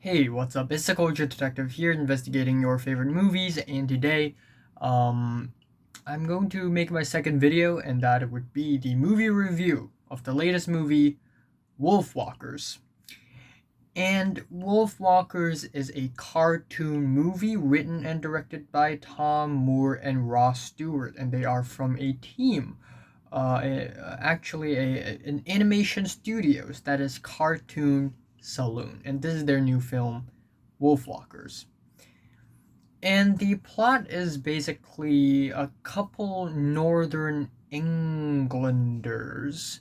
Hey, what's up? It's the Culture Detective here, investigating your favorite movies, and today, um, I'm going to make my second video, and that would be the movie review of the latest movie, Wolfwalkers. And Wolfwalkers is a cartoon movie written and directed by Tom Moore and Ross Stewart, and they are from a team, an animation studios that is Cartoon Saloon, and this is their new film, Wolfwalkers. And the plot is basically a couple Northern Englanders,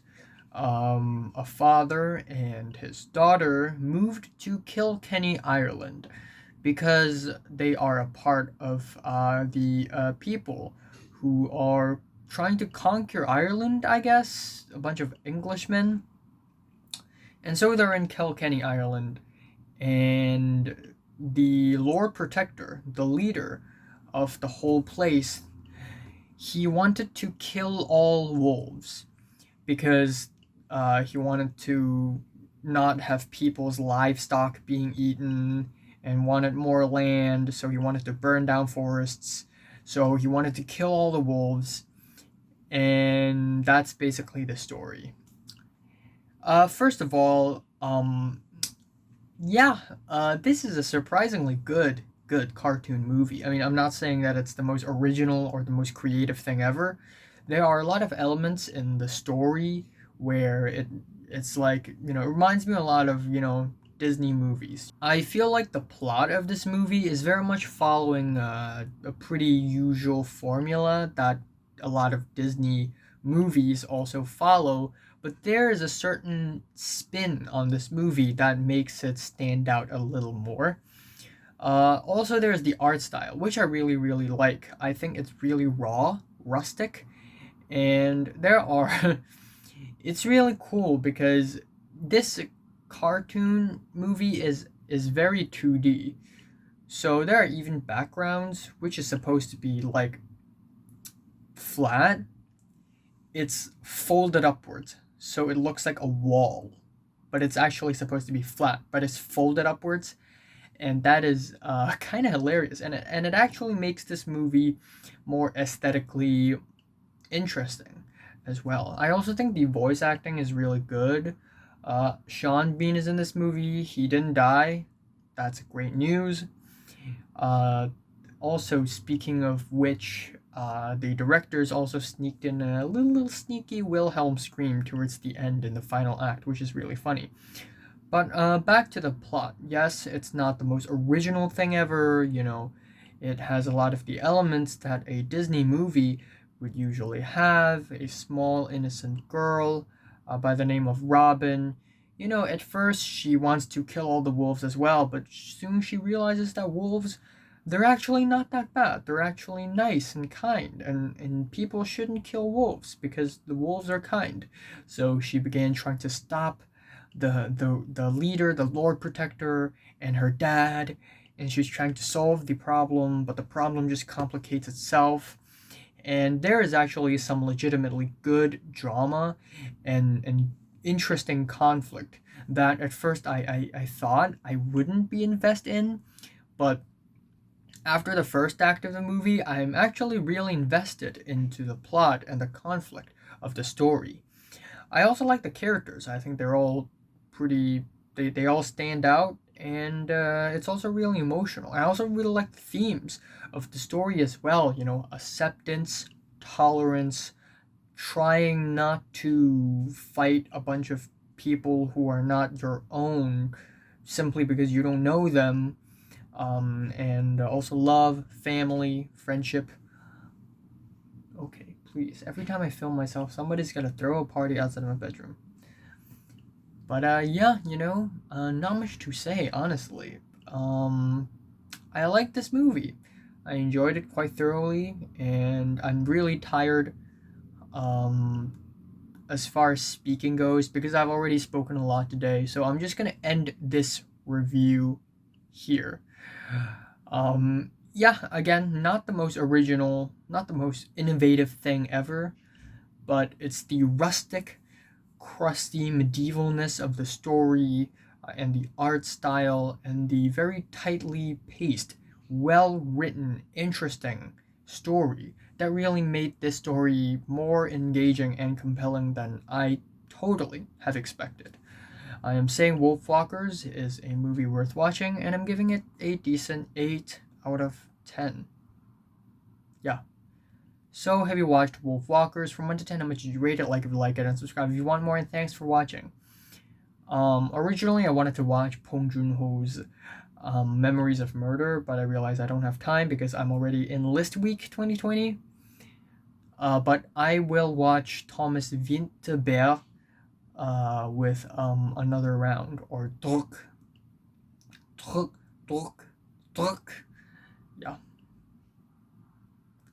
a father and his daughter, moved to Kilkenny, Ireland, because they are a part of the people who are trying to conquer Ireland, I guess, a bunch of Englishmen. And so they're in Kilkenny, Ireland, and the Lord Protector, the leader of the whole place, he wanted to kill all wolves because he wanted to not have people's livestock being eaten and wanted more land, so he wanted to burn down forests. So he wanted to kill all the wolves, and that's basically the story. First of all, yeah, this is a surprisingly good cartoon movie. I mean, I'm not saying that it's the most original or the most creative thing ever. There are a lot of elements in the story where it's like, it reminds me a lot of, Disney movies. I feel like the plot of this movie is very much following a pretty usual formula that a lot of Disney movies also follow, but there is a certain spin on this movie that makes it stand out a little more. Also, there's the art style, which I really like. I think it's really raw, rustic, and there are. It's really cool because this cartoon movie is very 2D. So there are even backgrounds, which is supposed to be like flat. It's folded upwards, so it looks like a wall, but it's actually supposed to be flat, but it's folded upwards, and that is kind of hilarious, and it actually makes this movie more aesthetically interesting as well. I also think the voice acting is really good. Sean Bean is in this movie. He didn't die. That's great news. Uh, Also, speaking of which, the directors also sneaked in a little sneaky Wilhelm scream towards the end in the final act, which is really funny. But back to the plot. Yes, it's not the most original thing ever, it has a lot of the elements that a Disney movie would usually have. A small, innocent girl by the name of Robin. At first she wants to kill all the wolves as well, but soon she realizes that wolves, they're actually not that bad. They're actually nice and kind, and people shouldn't kill wolves because the wolves are kind. So she began trying to stop the leader, the Lord Protector, and her dad, and she's trying to solve the problem, but the problem just complicates itself. And there is actually some legitimately good drama and interesting conflict that at first I thought I wouldn't be invested in, but after the first act of the movie, I'm actually really invested into the plot and the conflict of the story. I also like the characters. I think they're all pretty. They all stand out, and it's also really emotional. I also really like the themes of the story as well. Acceptance, tolerance, trying not to fight a bunch of people who are not your own simply because you don't know them, and also love, family, friendship. Okay, please. Every time I film myself, somebody's gonna throw a party outside of my bedroom. But yeah, not much to say, honestly. I like this movie. I enjoyed it quite thoroughly, and I'm really tired. Um, as far as speaking goes, because I've already spoken a lot today. So I'm just gonna end this review here. Yeah, again, not the most original, not the most innovative thing ever, but it's the rustic, crusty medievalness of the story, and the art style and the very tightly paced, well written, interesting story that really made this story more engaging and compelling than I totally have expected. I am saying Wolfwalkers is a movie worth watching, and I'm giving it a decent 8 out of 10. Yeah. So, have you watched Wolfwalkers? From 1 to 10, how much did you rate it? Like if you like it, and subscribe if you want more, and thanks for watching. Originally, I wanted to watch Pong Joon-ho's Memories of Murder, but I realized I don't have time because I'm already in List Week 2020. But I will watch Thomas Vinterberg with another round, or Druk. Druk, Druk, Druk. Yeah.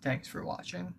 Thanks for watching.